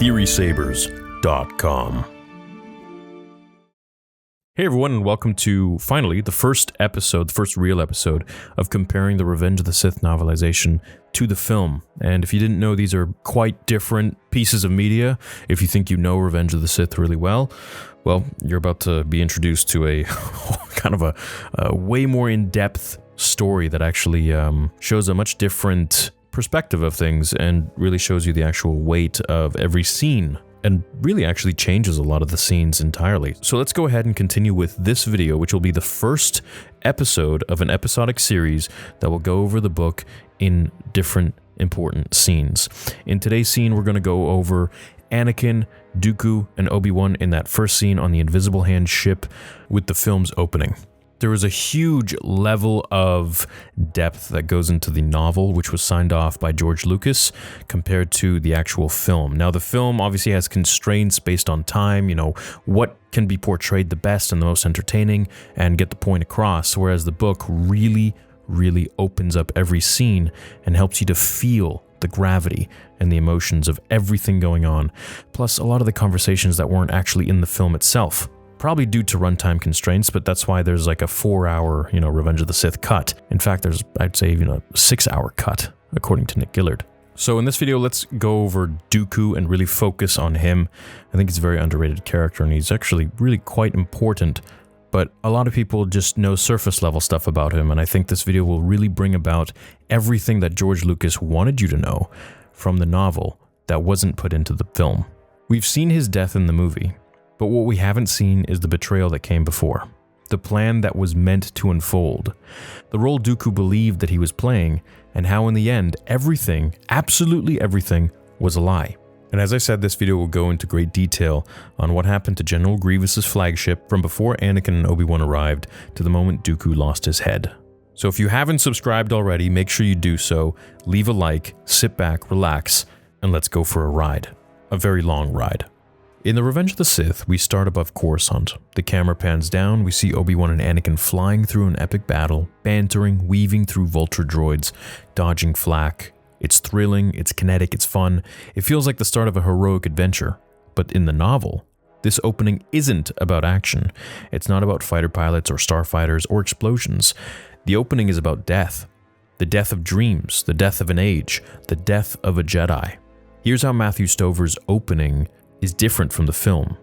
TheorySabers.com. Hey everyone, and welcome to, finally, the first real episode of comparing the Revenge of the Sith novelization to the film. And if you didn't know, these are quite different pieces of media. If you think you know Revenge of the Sith really well, you're about to be introduced to a kind of a way more in-depth story that actually shows a much different perspective of things and really shows you the actual weight of every scene, and really actually changes a lot of the scenes entirely. So let's go ahead and continue with this video, which will be the first episode of an episodic series that will go over the book in different important scenes. In today's scene, we're going to go over Anakin, Dooku, and Obi-Wan in that first scene on the Invisible Hand ship with the film's opening. There was a huge level of depth that goes into the novel, which was signed off by George Lucas, compared to the actual film. Now, the film obviously has constraints based on time, what can be portrayed the best and the most entertaining and get the point across, whereas the book really opens up every scene and helps you to feel the gravity and the emotions of everything going on, plus a lot of the conversations that weren't actually in the film itself. Probably due to runtime constraints, but that's why there's like a 4-hour, Revenge of the Sith cut. In fact, there's, I'd say, even a 6-hour cut, according to Nick Gillard. So in this video, let's go over Dooku and really focus on him. I think he's a very underrated character, and he's actually really quite important, but a lot of people just know surface level stuff about him, and I think this video will really bring about everything that George Lucas wanted you to know from the novel that wasn't put into the film. We've seen his death in the movie, but what we haven't seen is the betrayal that came before, the plan that was meant to unfold, the role Dooku believed that he was playing, and how in the end, everything, absolutely everything, was a lie. And as I said, this video will go into great detail on what happened to General Grievous's flagship from before Anakin and Obi-Wan arrived to the moment Dooku lost his head. So if you haven't subscribed already, make sure you do so, leave a like, sit back, relax, and let's go for a ride. A very long ride. In the Revenge of the Sith, we start above Coruscant. The camera pans down, we see Obi-Wan and Anakin flying through an epic battle, bantering, weaving through vulture droids, dodging flak. It's thrilling, it's kinetic, it's fun. It feels like the start of a heroic adventure. But in the novel, this opening isn't about action. It's not about fighter pilots or starfighters or explosions. The opening is about death. The death of dreams, the death of an age, the death of a Jedi. Here's how Matthew Stover's opening is different from the film.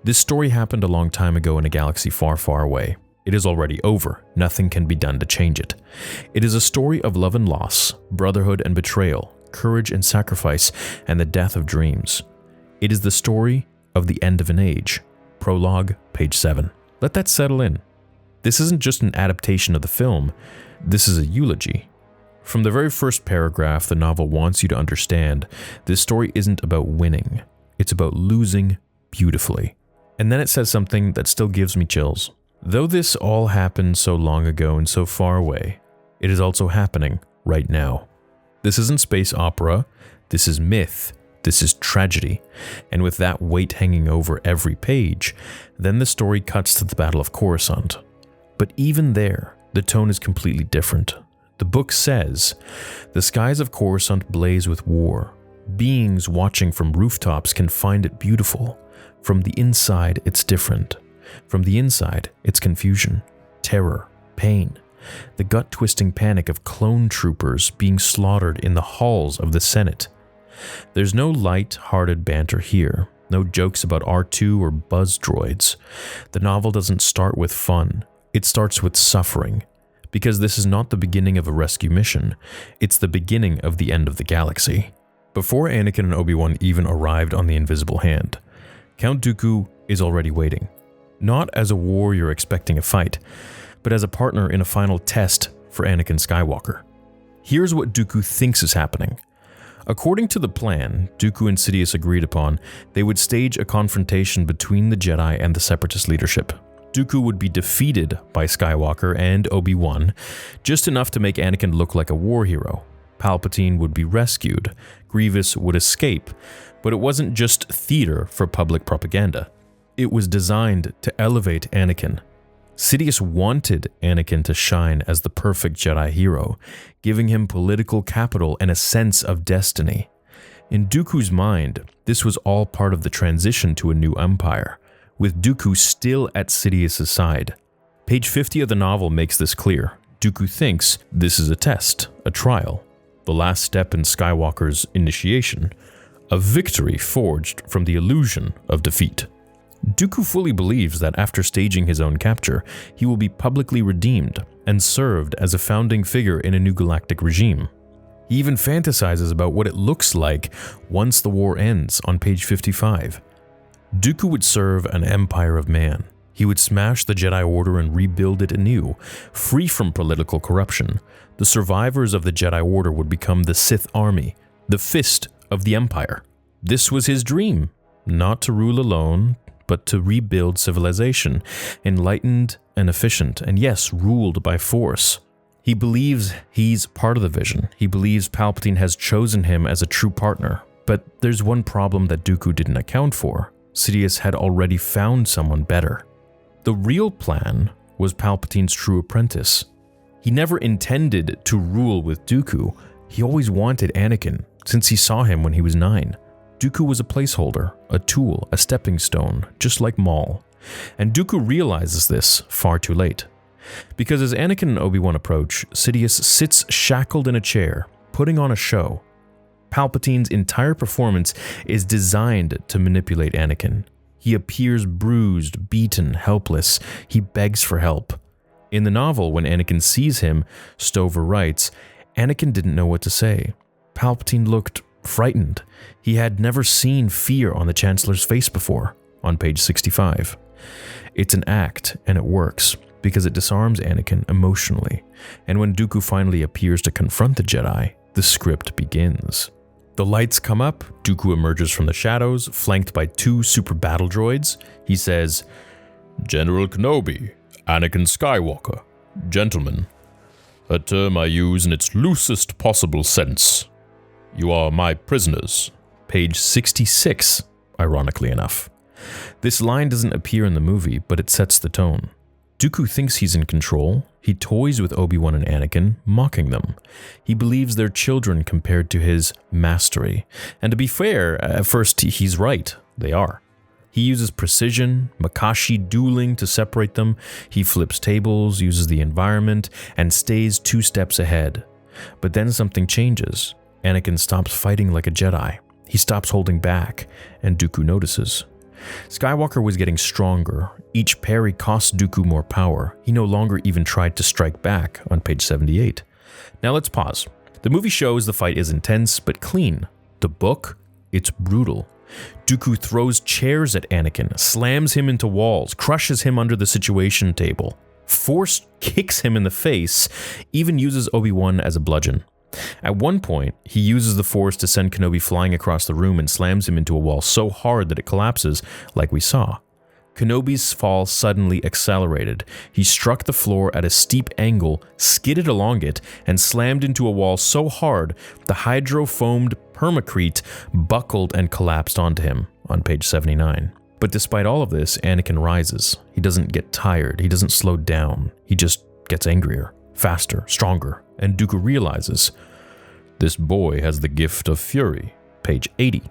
This story happened a long time ago in a galaxy far, far away. It is already over. Nothing can be done to change it. It is a story of love and loss, brotherhood and betrayal, courage and sacrifice, and the death of dreams. It is the story of the end of an age. Prologue, page 7. Let that settle in. This isn't just an adaptation of the film. This is a eulogy. From the very first paragraph, the novel wants you to understand this story isn't about winning. It's about losing beautifully. And then it says something that still gives me chills. Though this all happened so long ago and so far away, it is also happening right now. This isn't space opera, this is myth, this is tragedy. And with that weight hanging over every page, then the story cuts to the Battle of Coruscant. But even there, the tone is completely different. The book says, "The skies of Coruscant blaze with war. Beings watching from rooftops can find it beautiful. From the inside, it's different. From the inside, it's confusion, terror, pain, the gut-twisting panic of clone troopers being slaughtered in the halls of the Senate. There's no light-hearted banter here, no jokes about R2 or buzz droids. The novel doesn't start with fun, it starts with suffering, because this is not the beginning of a rescue mission, it's the beginning of the end of the galaxy." Before Anakin and Obi-Wan even arrived on the Invisible Hand, Count Dooku is already waiting. Not as a warrior expecting a fight, but as a partner in a final test for Anakin Skywalker. Here's what Dooku thinks is happening. According to the plan Dooku and Sidious agreed upon, they would stage a confrontation between the Jedi and the Separatist leadership. Dooku would be defeated by Skywalker and Obi-Wan, just enough to make Anakin look like a war hero. Palpatine would be rescued, Grievous would escape, but it wasn't just theater for public propaganda. It was designed to elevate Anakin. Sidious wanted Anakin to shine as the perfect Jedi hero, giving him political capital and a sense of destiny. In Dooku's mind, this was all part of the transition to a new empire, with Dooku still at Sidious's side. Page 50 of the novel makes this clear. Dooku thinks this is a test, a trial, the last step in Skywalker's initiation, a victory forged from the illusion of defeat. Dooku fully believes that after staging his own capture, he will be publicly redeemed and served as a founding figure in a new galactic regime. He even fantasizes about what it looks like once the war ends on page 55. Dooku would serve an empire of man. He would smash the Jedi Order and rebuild it anew, free from political corruption. The survivors of the Jedi Order would become the Sith army, the fist of the Empire. This was his dream, not to rule alone, but to rebuild civilization, enlightened and efficient, and yes, ruled by force. He believes he's part of the vision. He believes Palpatine has chosen him as a true partner. But there's one problem that Dooku didn't account for. Sidious had already found someone better. The real plan was Palpatine's true apprentice. He never intended to rule with Dooku. He always wanted Anakin, since he saw him when he was 9. Dooku was a placeholder, a tool, a stepping stone, just like Maul. And Dooku realizes this far too late. Because as Anakin and Obi-Wan approach, Sidious sits shackled in a chair, putting on a show. Palpatine's entire performance is designed to manipulate Anakin. He appears bruised, beaten, helpless. He begs for help. In the novel, when Anakin sees him, Stover writes, Anakin didn't know what to say. Palpatine looked frightened. He had never seen fear on the Chancellor's face before, on page 65. It's an act, and it works, because it disarms Anakin emotionally. And when Dooku finally appears to confront the Jedi, the script begins. The lights come up, Dooku emerges from the shadows, flanked by 2 super battle droids. He says, General Kenobi, Anakin Skywalker, gentlemen, a term I use in its loosest possible sense. You are my prisoners. Page 66, ironically enough. This line doesn't appear in the movie, but it sets the tone. Dooku thinks he's in control. He toys with Obi-Wan and Anakin, mocking them. He believes they're children compared to his mastery. And to be fair, at first he's right. They are. He uses precision, Makashi dueling to separate them. He flips tables, uses the environment, and stays 2 steps ahead. But then something changes. Anakin stops fighting like a Jedi. He stops holding back, and Dooku notices. Skywalker was getting stronger. Each parry cost Dooku more power. He no longer even tried to strike back, on page 78. Now let's pause. The movie shows the fight is intense, but clean. The book, it's brutal. Dooku throws chairs at Anakin, slams him into walls, crushes him under the situation table. Force kicks him in the face, even uses Obi-Wan as a bludgeon. At one point, he uses the Force to send Kenobi flying across the room and slams him into a wall so hard that it collapses, like we saw. Kenobi's fall suddenly accelerated. He struck the floor at a steep angle, skidded along it, and slammed into a wall so hard the hydro-foamed permacrete buckled and collapsed onto him, on page 79. But despite all of this, Anakin rises. He doesn't get tired. He doesn't slow down. He just gets angrier, faster, stronger. And Dooku realizes, this boy has the gift of fury, page 80.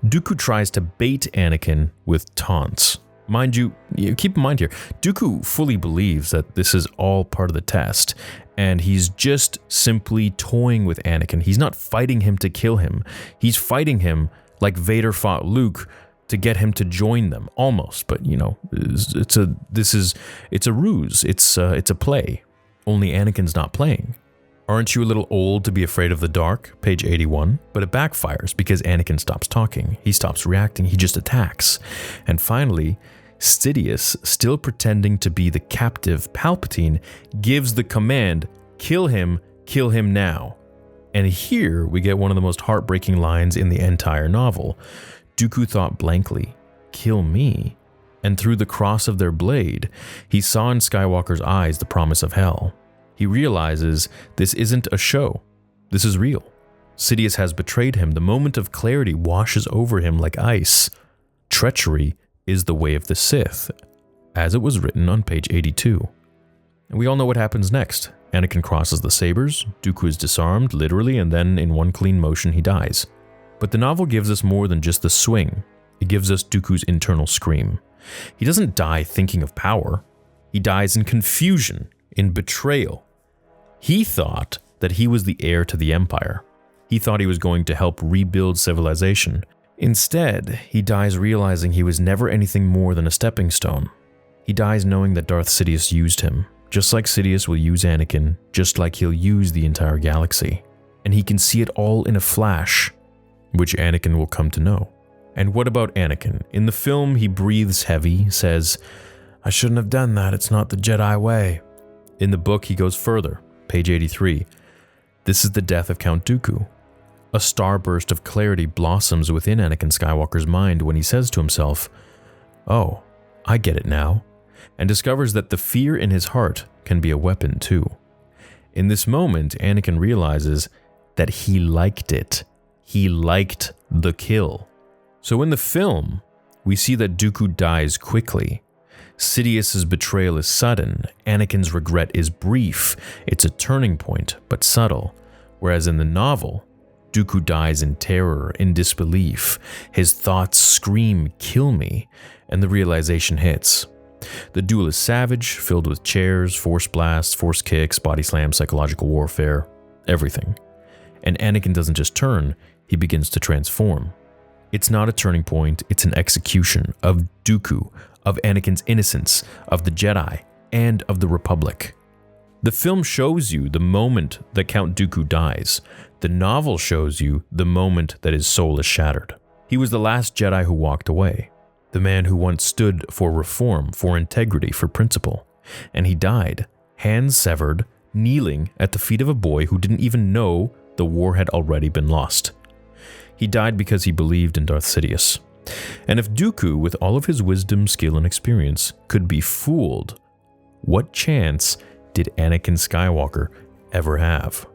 Dooku tries to bait Anakin with taunts. Mind you, keep in mind here, Dooku fully believes that this is all part of the test, and he's just simply toying with Anakin. He's not fighting him to kill him. He's fighting him like Vader fought Luke to get him to join them, almost. But you know, it's a ruse. It's a play. Only Anakin's not playing. Aren't you a little old to be afraid of the dark? Page 81. But it backfires because Anakin stops talking. He stops reacting. He just attacks. And finally, Sidious, still pretending to be the captive Palpatine, gives the command, kill him now. And here we get one of the most heartbreaking lines in the entire novel. Dooku thought blankly, kill me? And through the cross of their blade, he saw in Skywalker's eyes the promise of hell. He realizes this isn't a show. This is real. Sidious has betrayed him. The moment of clarity washes over him like ice. Treachery is the way of the Sith, as it was written on page 82. And we all know what happens next. Anakin crosses the sabers, Dooku is disarmed, literally, and then in one clean motion he dies. But the novel gives us more than just the swing. It gives us Dooku's internal scream. He doesn't die thinking of power. He dies in confusion, in betrayal. He thought that he was the heir to the Empire. He thought he was going to help rebuild civilization. Instead, he dies realizing he was never anything more than a stepping stone. He dies knowing that Darth Sidious used him, just like Sidious will use Anakin, just like he'll use the entire galaxy. And he can see it all in a flash, which Anakin will come to know. And what about Anakin? In the film, he breathes heavy, says, "I shouldn't have done that, it's not the Jedi way." In the book, he goes further, page 83. This is the death of Count Dooku. A starburst of clarity blossoms within Anakin Skywalker's mind when he says to himself, "Oh, I get it now," and discovers that the fear in his heart can be a weapon too. In this moment, Anakin realizes that he liked it. He liked the kill. So in the film, we see that Dooku dies quickly. Sidious's betrayal is sudden. Anakin's regret is brief. It's a turning point, but subtle. Whereas in the novel, Dooku dies in terror, in disbelief. His thoughts scream, "Kill me," and the realization hits. The duel is savage, filled with chairs, force blasts, force kicks, body slams, psychological warfare, everything. And Anakin doesn't just turn, he begins to transform. It's not a turning point, it's an execution of Dooku, of Anakin's innocence, of the Jedi, and of the Republic. The film shows you the moment that Count Dooku dies. The novel shows you the moment that his soul is shattered. He was the last Jedi who walked away, the man who once stood for reform, for integrity, for principle. And he died, hands severed, kneeling at the feet of a boy who didn't even know the war had already been lost. He died because he believed in Darth Sidious. And if Dooku, with all of his wisdom, skill, and experience, could be fooled, what chance did Anakin Skywalker ever have?